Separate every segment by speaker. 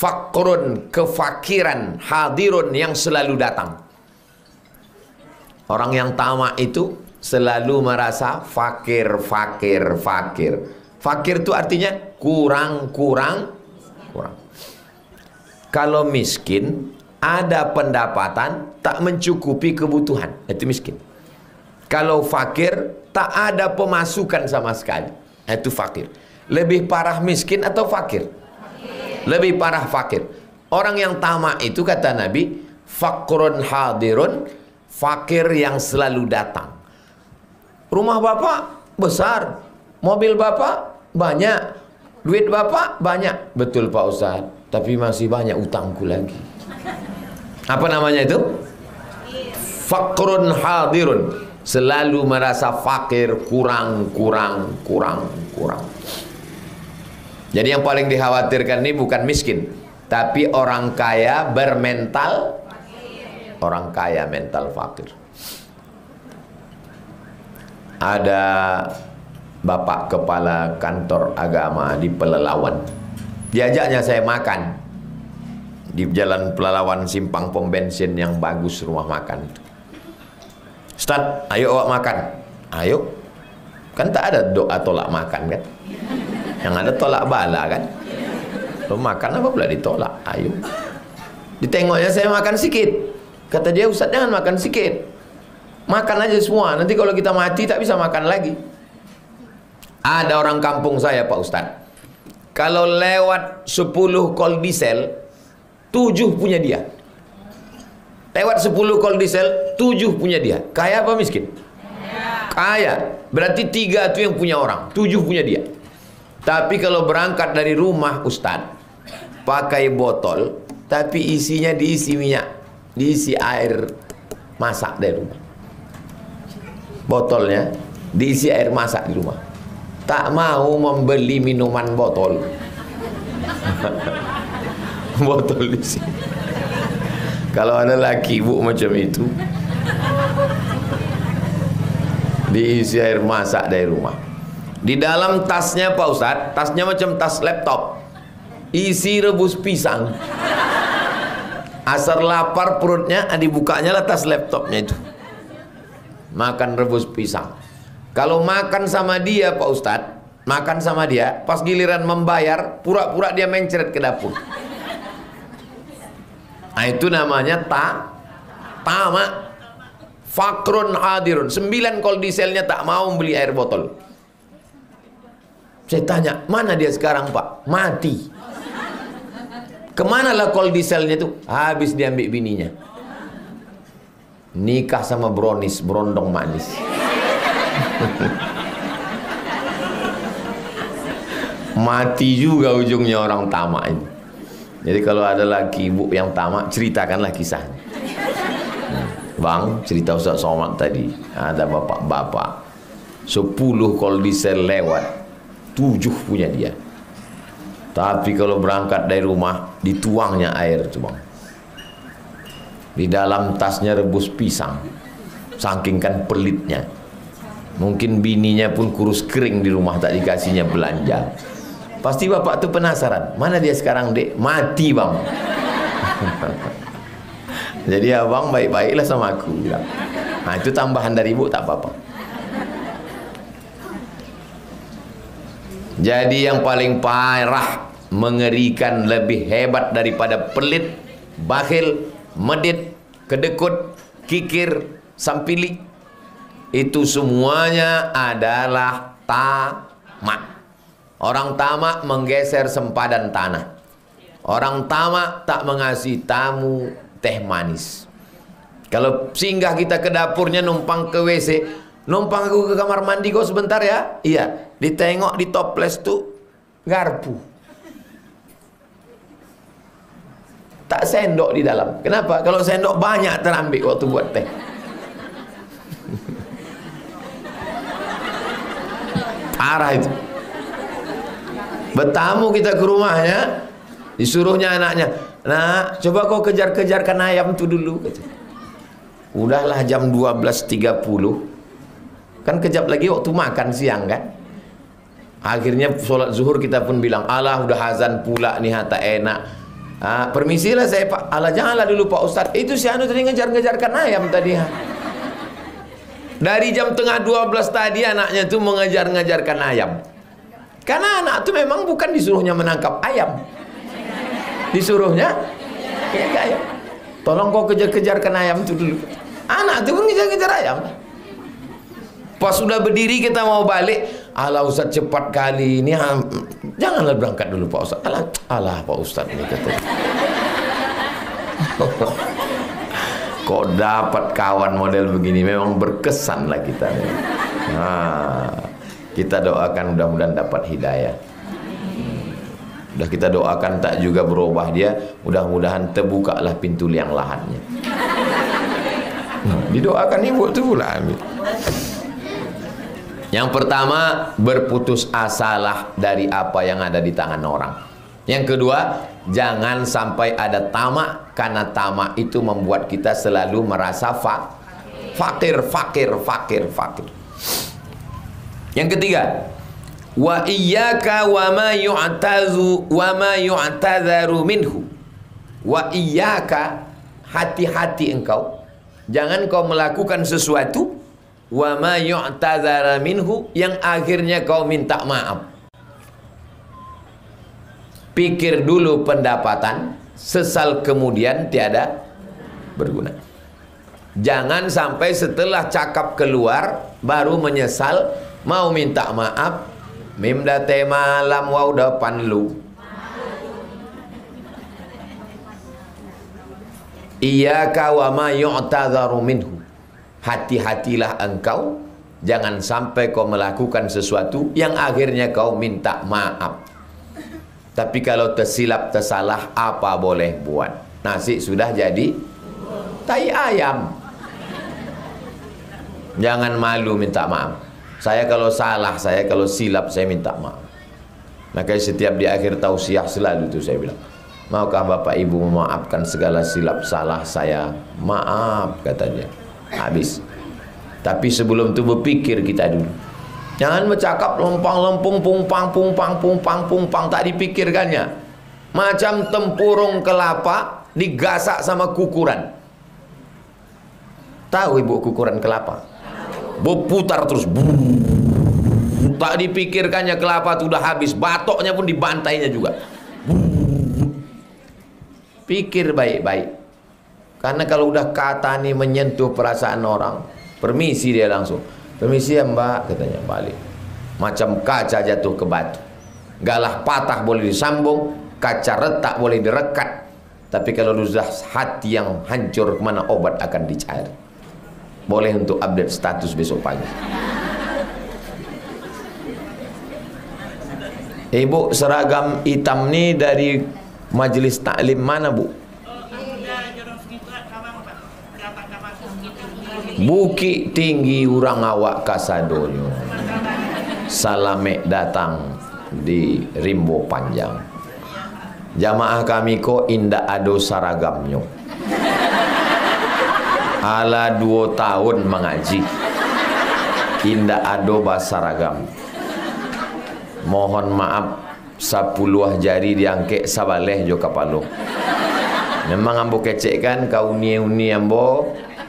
Speaker 1: Fakrun, kefakiran, hadirun, yang selalu datang. Orang yang tamak itu selalu merasa fakir, fakir, fakir. Fakir itu artinya kurang. Kalau miskin, ada pendapatan tak mencukupi kebutuhan, itu miskin. Kalau fakir, tak ada pemasukan sama sekali, itu fakir. Lebih parah miskin atau fakir? Lebih parah fakir. Orang yang tamak itu, kata Nabi, fakrun hadirun, fakir yang selalu datang. Rumah bapak besar, mobil bapak banyak, duit bapak banyak. Betul Pak Ustaz, tapi masih banyak utangku lagi. Apa namanya itu? Fakrun hadirun, selalu merasa fakir, kurang. Jadi yang paling dikhawatirkan ini bukan miskin, tapi orang kaya bermental, orang kaya mental fakir. Ada bapak kepala kantor agama di Pelalawan, diajaknya saya makan di jalan Pelalawan, simpang pom bensin yang bagus rumah makan itu. Ustaz, ayo awak makan. Ayo. Kan tak ada doa tolak makan kan? Yang ada tolak bala kan? Lo makan apa pula ditolak? Ayo. Ditengoknya saya makan sikit. Kata dia, Ustaz jangan makan sikit. Makan aja semua. Nanti kalau kita mati tak bisa makan lagi. Ada orang kampung saya Pak Ustaz, kalau lewat 10 kol diesel, 7 punya dia. Lewat 10 kol diesel, 7 punya dia. Kaya apa miskin? Kaya. Berarti 3 itu yang punya orang, 7 punya dia. Tapi kalau berangkat dari rumah Ustaz, pakai botol, tapi isinya diisi minyak, diisi air masak dari rumah. Botolnya diisi air masak di rumah. Tak mau membeli minuman botol. Botol diisi. Kalau ada laki ibu macam itu, diisi air masak dari rumah. Di dalam tasnya Pak Ustadz, tasnya macam tas laptop, isi rebus pisang. Asar lapar perutnya, dibukanya lah tas laptopnya itu, makan rebus pisang. Kalau makan sama dia Pak Ustadz, makan sama dia, pas giliran membayar, pura-pura dia mencret ke dapur. Nah itu namanya tamak. Fakrun hadirun, 9 kol dieselnya tak mau beli air botol. Saya tanya, mana dia sekarang Pak? Mati. Kemana lah kol dieselnya itu? Habis diambil bininya. Nikah sama bronis, berondong manis. Mati juga ujungnya orang tamak ini. Jadi kalau ada lagi ibu yang tamak, ceritakanlah kisahnya. Bang, cerita Ustaz Somad tadi, ada bapak-bapak 10 kol diesel lewat, 7 punya dia. Tapi kalau berangkat dari rumah, dituangnya air tuh bang. Di dalam tasnya rebus pisang, saking kan pelitnya. Mungkin bininya pun kurus kering di rumah, tak dikasihnya belanja. Pasti bapak tuh penasaran, mana dia sekarang dek? Mati bang. Jadi abang baik-baiklah sama aku bilang. Nah itu tambahan dari ibu, tak apa-apa. Jadi yang paling parah, mengerikan, lebih hebat daripada pelit, bakhil, medit, kedekut, kikir, sampili, itu semuanya adalah tamak. Orang tamak menggeser sempadan tanah. Orang tamak tak mengasihi tamu teh manis. Kalau singgah kita ke dapurnya, numpang ke WC, numpang aku ke kamar mandi kok sebentar ya. Iya, ditengok di toples tuh garpu, tak sendok di dalam. Kenapa? Kalau sendok banyak terambil waktu buat teh. Parah itu. Bertamu kita ke rumahnya, disuruhnya anaknya, nak coba kau kejar-kejarkan ayam itu dulu. Udahlah jam 12.30, kan kejap lagi waktu makan siang kan. Akhirnya sholat zuhur kita pun bilang, alah udah azan pula nih, tak enak. Permisilah saya Pak. Alah janganlah dulu Pak Ustadz. Itu si anu tadi ngejar-ngejarkan ayam tadi. Dari jam tengah 12 tadi anaknya tuh mengejar-ngejarkan ayam. Karena anak tuh memang bukan disuruhnya menangkap ayam. Disuruhnya ayam. Tolong kau kejar-kejarkan ayam itu dulu. Anak tuh ngejar-ngejar ayam. Pas sudah berdiri kita mau balik, alah Ustaz cepat kali ini, janganlah berangkat dulu Pak Ustaz. Alah Pak Ustaz ini kata. Kok dapat kawan model begini, memang berkesan lah kita. Kita doakan mudah-mudahan dapat hidayah. Udah kita doakan tak juga berubah dia, mudah-mudahan terbukalah pintu liang lahatnya. Didoakan ibu tu pula. Yang pertama, berputus asalah dari apa yang ada di tangan orang. Yang kedua, jangan sampai ada tamak, karena tamak itu membuat kita selalu merasa fakir. Yang ketiga, wa iyyaka wa ma yu'tadharu minhu. Wa iyyaka, hati-hati engkau, jangan kau melakukan sesuatu wa ma yu'tadzara minhu, yang akhirnya kau minta maaf. Pikir dulu pendapatan, sesal kemudian tiada berguna. Jangan sampai setelah cakap keluar baru menyesal, mau minta maaf, mimda te malam wa depan lu. Iyyaka wa ma yu'tadzaru minhu. Hati-hatilah engkau, jangan sampai kau melakukan sesuatu yang akhirnya kau minta maaf. Tapi kalau tersilap tersalah, apa boleh buat? Nasi sudah jadi tai ayam. Jangan malu minta maaf. Saya kalau salah, saya kalau silap, saya minta maaf. Makanya setiap di akhir tausiah selalu itu saya bilang, maukah Bapak Ibu memaafkan segala silap salah saya? Maaf, katanya. Habis. Tapi sebelum itu berpikir kita dulu. Jangan bercakap lempang-lempung, pungpang, tak dipikirkannya. Macam tempurung kelapa digasak sama kukuran. Tahu ibu kukuran kelapa? Berputar terus. Tak dipikirkannya kelapa itu sudah habis. Batoknya pun dibantainya juga. Pikir baik-baik. Karena kalau udah kata nih menyentuh perasaan orang, permisi dia langsung. Permisi ya mbak, katanya balik. Macam kaca jatuh ke batu. Galah patah boleh disambung, kaca retak boleh direkat. Tapi kalau sudah hati yang hancur, kemana obat akan dicari. Boleh untuk update status besok pagi. Ibu, seragam hitam nih dari majelis taklim mana bu? Bukit Tinggi Urang Awak Kasadonyo. Salamek datang di Rimbo Panjang. Jamaah kami ko indak ado saragamnyo. Ala 2 tahun mengaji, indak ado basaragam. Mohon maaf, 10 jari diangkek sabaleh jo kapalo. Memang ambo kecekkan kau uni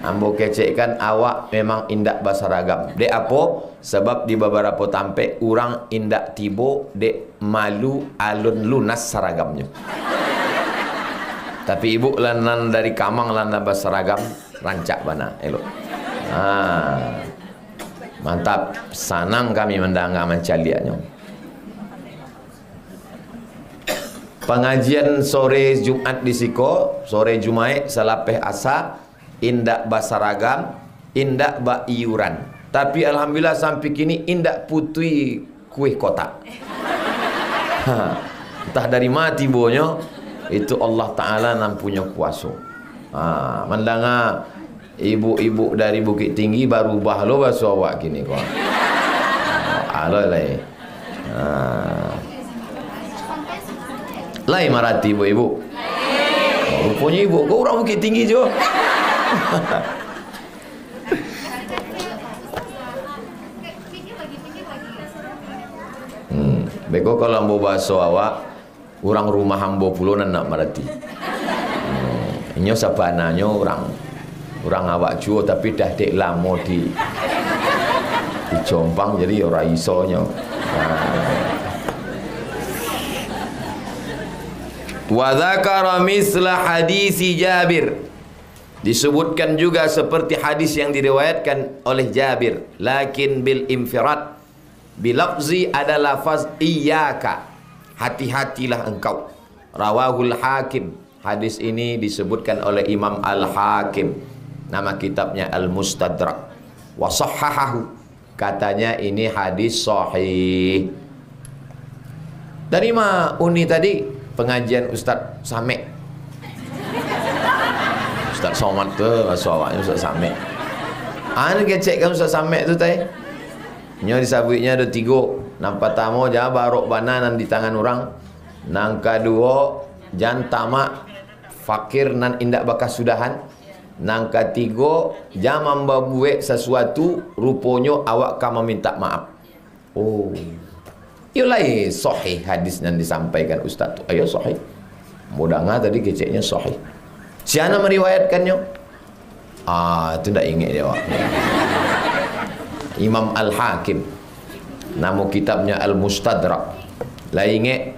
Speaker 1: ambo kecekkan awak memang indak basaragam. Dek apa? Sebab di beberapa tampek orang indak tibo dek malu alun lunas saragamnya. Tapi ibu lanan dari Kamang lanan basaragam rancak bana elok. Mantap, sanang kami mendengar mencaliannya. Pengajian sore Jumat di Siko, sore Jumae salapeh asa, indak basaragam, indak ba iuran. Tapi alhamdulillah sampai kini indak putui kuih kotak. Entah dari mati bonyo, itu Allah Ta'ala nam punya kuasa. Mendengar ibu-ibu dari Bukit Tinggi baru bahlo bahasa awak kini kok. Aloh lai. Lai marati ibu-ibu. Rupanya ibu kau orang Bukit Tinggi jo. Beko kalau mau bahasa awak Orang rumah hamba pula nak merati. Nyo sabananya orang awak jua tapi dah dek lama di Jombang jadi ora isonyo. Wa dzakara misla hadisi Jabir. Disebutkan juga seperti hadis yang diriwayatkan oleh Jabir, lakin bil infirad. Bilafzi ada lafaz iyyaka, hati-hatilah engkau. Rawahul Hakim. Hadis ini disebutkan oleh Imam Al-Hakim. Nama kitabnya Al-Mustadrak. Wa sahhahahu. Katanya ini hadis sahih. Dari mana Uni tadi? Pengajian Ustaz Samek. Ustaz Somad tu awaknya Ustaz Samek. Ana kecekkan Ustaz Samek tu tadi. Nyo disabutnya ada 3. Nang pertama jangan barok bananan di tangan orang. Nang kedua jangan tamak fakir nan indak bakas sudahan. Nang ketiga jangan membuat sesuatu rupanya awak kamu minta maaf. Oh. Yulai sahih hadis yang disampaikan Ustaz tu. Ayo sahih. Mudahnya tadi keceknya sahih. Siapa meriwayatkannya? Itu tak ingat dia. Imam Al-Hakim. Nama kitabnya Al-Mustadrak. Lah ingat.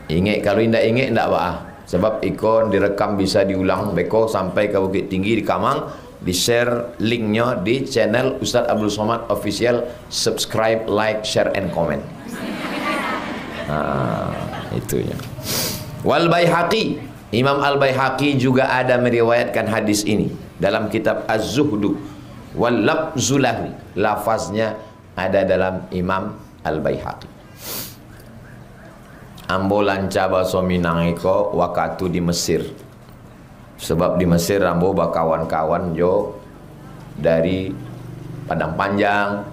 Speaker 1: Ingat, kalau tidak ingat tidak apa. Sebab ikon direkam bisa diulang. Beko sampai ke Bukit Tinggi di Kamang. Di share linknya di channel Ustaz Abdul Somad Official. Subscribe, like, share and comment. Itunya. Wal Baihaqi, Imam Al-Baihaqi juga ada meriwayatkan hadis ini dalam kitab Az-Zuhdu. Wal lafzulahu, lafaznya ada dalam Imam Al-Baihaqi. Ambo lanca bahasa Minang iko waktu di Mesir. Sebab di Mesir ambo bakawan-kawan jo dari Padang Panjang,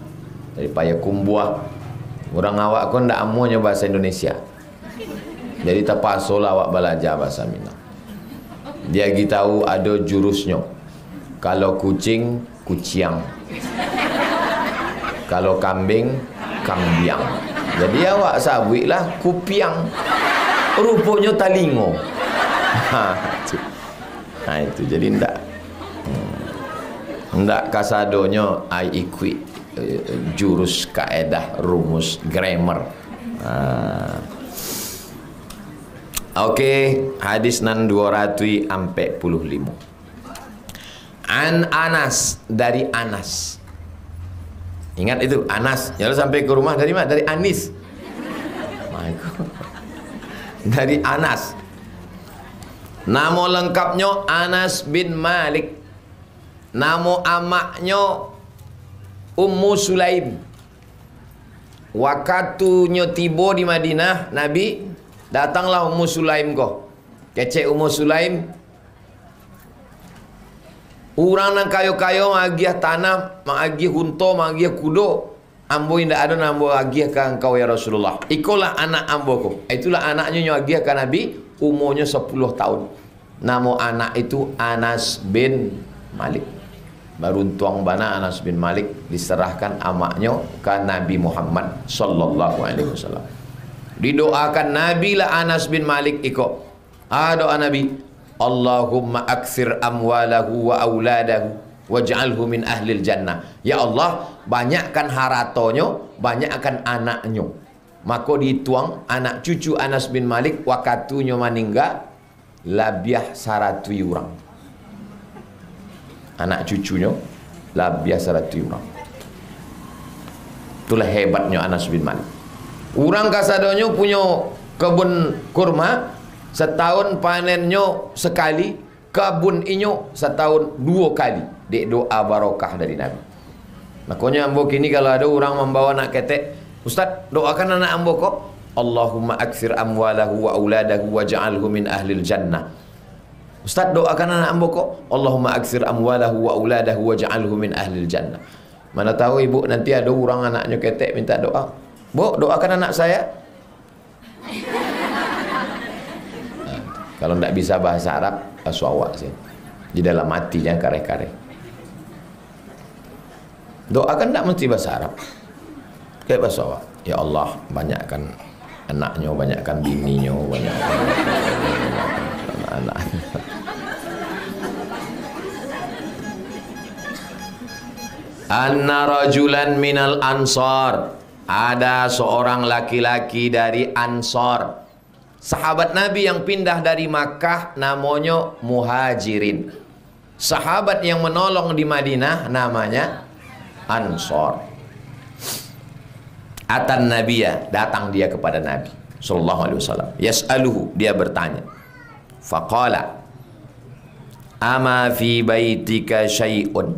Speaker 1: dari Payakumbuh. Orang awak kon ndak amunya bahasa Indonesia. Jadi terpaksa awak belajar bahasa Minang. Dia tahu ada jurusnya. Kalau kucing, kuciang. Kalau kambing, kambiang. Jadi awak sabutlah kupiang. Rupanya talingo. Itu. Jadi ndak kasadonya I equate. Jurus, kaedah, rumus, grammar. Okey, hadis nan 245. An Anas, dari Anas. Ingat itu Anas. Jangan sampai ke rumah dari mana? Dari Anis. My God. Dari Anas. Nama lengkapnya Anas bin Malik. Nama amaknya Ummu Sulaim. Waktunya tiba di Madinah, Nabi datanglah Ummu Sulaim ko. Kecek Ummu Sulaim. Orang nang kayo-kayo magiah tanah, magiah hunto, magiah kudo. Ambo indak ada nambo agiah ke engkau ya Rasulullah. Ikolah anak ambo ko. Itulah anaknya nyagiah ke Nabi, umurnya 10 tahun. Nama anak itu Anas bin Malik. Baru tuang bana Anas bin Malik diserahkan amaknya ke Nabi Muhammad sallallahu alaihi wasallam. Didoakan Nabi lah Anas bin Malik iko. Doa Nabi, Allahumma aktsir amwalahu wa auladahu waj'alhu min ahlil jannah. Ya Allah, banyakkan haratonyo, banyakkan anaknya. Maka dituang anak cucu Anas bin Malik wakatunya meninggal labiah 100 orang. Anak cucunya labiah 100 orang. Itulah hebatnya Anas bin Malik. Orang kasadonyo punya kebun kurma, setahun panennya sekali, kebun inyo setahun 2 kali. Dek doa barokah dari Nabi. Makanya ambo kini kalau ada orang membawa anak ketek, Ustaz doakan anak ambo kok, Allahumma aktsir amwalahu wa auladahu waj'alhu min ahlil jannah. Ustaz doakan anak ambo kok, Allahumma aktsir amwalahu wa auladahu waj'alhu min ahlil jannah. Mana tahu ibu nanti ada orang anaknya ketek minta doa. Bu, doakan anak saya. Kalau tidak bisa bahasa Arab, aswawak sih. Di dalam hatinya kare-kare. Doakan tidak mesti bahasa Arab. Kayak bahasa awak. Ya Allah, banyakkan Anaknya banyakkan bininya, banyakkan anak-anak. Anna rajulan minal ansar, ada seorang laki-laki dari Ansor, sahabat Nabi yang pindah dari Makkah, namanya Muhajirin. Sahabat yang menolong di Madinah namanya Ansor. Atan Nabiya, datang dia kepada Nabi sallallahu alaihi wasallam. Yas'aluhu, dia bertanya. Faqala, ama fi baitika syai'un,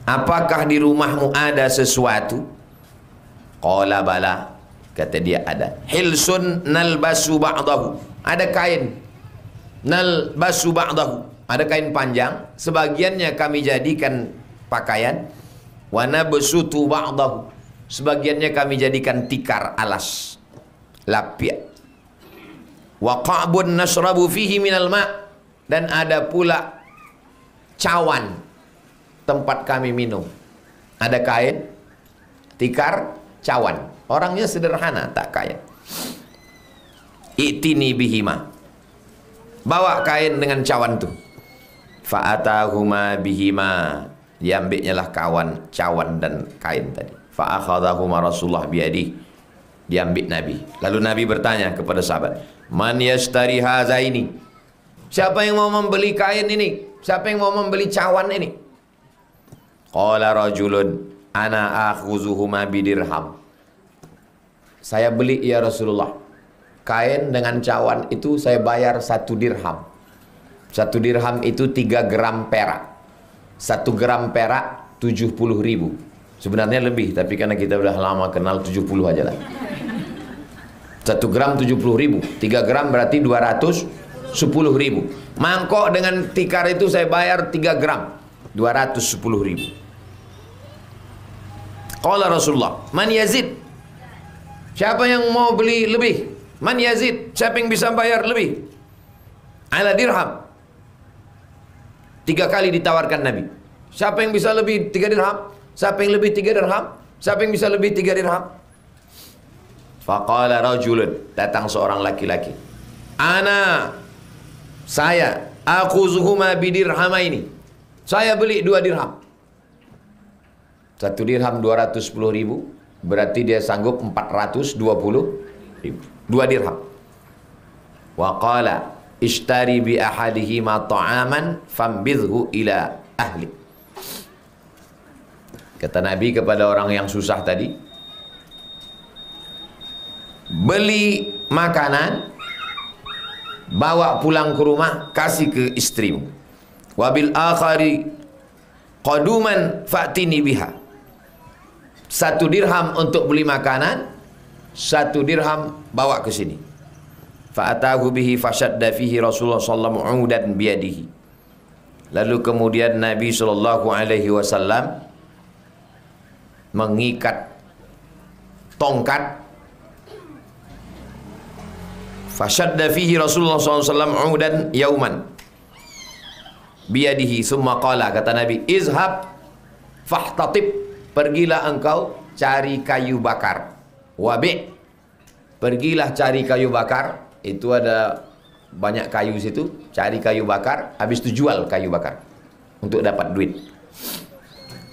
Speaker 1: apakah di rumahmu ada sesuatu? Qala bala, kata dia ada. Hilsun nalbasu ba'dahu, ada kain. Nalbasu ba'dahu, ada kain panjang, sebagiannya kami jadikan pakaian. Wa nabsutu ba'dahu, sebagiannya kami jadikan tikar, alas, lapiak. Wa qa'bun nashrabu fihi minal ma', dan ada pula cawan tempat kami minum. Ada kain, tikar, cawan. Orangnya sederhana, tak kaya. I'tini bihima, bawa kain dengan cawan tu. Fa'atahuma bihima, diambilnya lah cawan dan kain tadi. Fa'akhadahuma Rasulullah biadi, diambil Nabi. Lalu Nabi bertanya kepada sahabat, man yashtari hazaini, siapa yang mau membeli kain ini? Siapa yang mau membeli cawan ini? Qala rajulun ana akhuzuhuma bidirham, saya beli ya Rasulullah, kain dengan cawan itu saya bayar 1 dirham. 1 dirham itu 3 gram perak. 1 gram perak 70.000. Sebenarnya lebih, tapi karena kita udah lama kenal 70 aja lah. 1 gram 70.000, 3 gram berarti 210.000. Mangkok dengan tikar itu saya bayar 3 gram 210.000. Qala Rasulullah, man yazid, siapa yang mau beli lebih? Man yazid, siapa yang bisa bayar lebih? Ala dirham. 3 kali ditawarkan Nabi. Siapa yang bisa lebih 3 dirham? Siapa yang lebih 3 dirham? Siapa yang bisa lebih 3 dirham? Faqala rajulun, datang seorang laki-laki. Ana, saya, akhuzuhuma bidirhamaini, saya beli 2 dirham. 1 dirham 210.000, berarti dia sanggup 420.000. 2 dirham. Wa qala ishtari bi ahadihima ta'aman fambidhu ila ahli. Kata Nabi kepada orang yang susah tadi, beli makanan, bawa pulang ke rumah, kasih ke istrimu. Wabil akhari qaduman fa'tini biha, 1 dirham untuk beli makanan, 1 dirham bawa ke sini. Fa'atahu bihi fashadda fihi Rasulullah sallallahu alaihi wasallam biyadihi. Lalu kemudian Nabi sallallahu alaihi wasallam mengikat tongkat. Fashadda fihi Rasulullah sallallahu alaihi wasallam udan yauman biyadihi summa qala, kata Nabi, izhab fahtatib, pergilah engkau cari kayu bakar. Wabi', pergilah cari kayu bakar. Itu ada banyak kayu situ, cari kayu bakar, habis itu jual kayu bakar untuk dapat duit.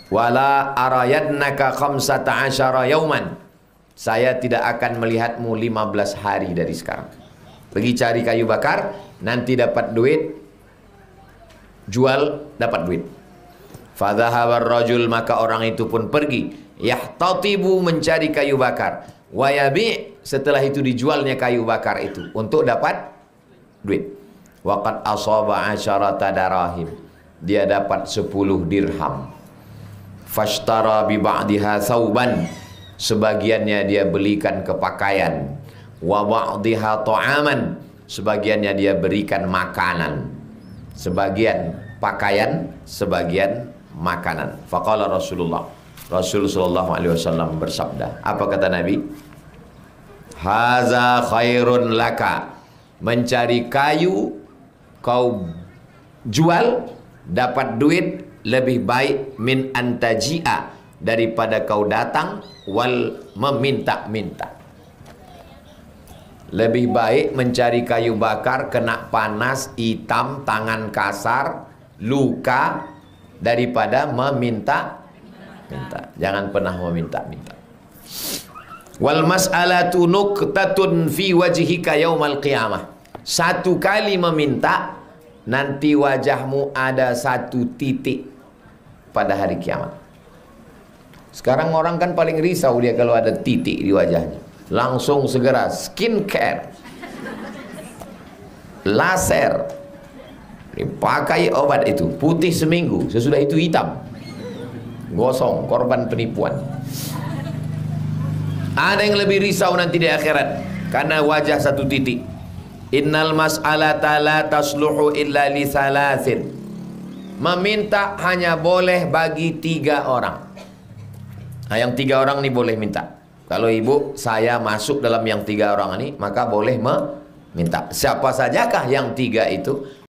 Speaker 1: Wala arayadnaka 15 yauman, saya tidak akan melihatmu 15 hari dari sekarang. Pergi cari kayu bakar, nanti dapat duit, jual, dapat duit. Fadhahabar rajul, maka orang itu pun pergi, yahtatibu, mencari kayu bakar. Wayabi, setelah itu dijualnya kayu bakar itu untuk dapat duit. Waqad asaba 'asharata darahim, dia dapat 10 dirham. Fashtara bi ba'diha thawban, sebagiannya dia belikan ke pakaian. Wa ba'diha ta'aman, sebagiannya dia berikan makanan. Sebagian pakaian, sebagian makanan. Faqala Rasulullah, Rasul sallallahu alaihi wasallam bersabda, apa kata Nabi? Haza khairun laka, mencari kayu kau jual dapat duit lebih baik min antaji'a, daripada kau datang wal meminta-minta. Lebih baik mencari kayu bakar, kena panas, hitam, tangan kasar, luka, daripada meminta-minta. Jangan pernah meminta-minta. Wal mas'alatu nuqtatun fi wajhika yaumal qiyamah. Satu kali meminta, nanti wajahmu ada satu titik pada hari kiamat. Sekarang orang kan paling risau dia kalau ada titik di wajahnya. Langsung segera skincare, laser, dipakai obat itu, putih seminggu, sesudah itu hitam, gosong, korban penipuan. Ada yang lebih risau nanti di akhirat karena wajah satu titik. Innal mas'alata la tasluhu illa li thalathin. Meminta hanya boleh bagi 3 orang. Nah, yang 3 orang ini boleh minta. Kalau ibu, saya masuk dalam yang 3 orang ini, maka boleh meminta. Siapa sajakah yang 3 itu?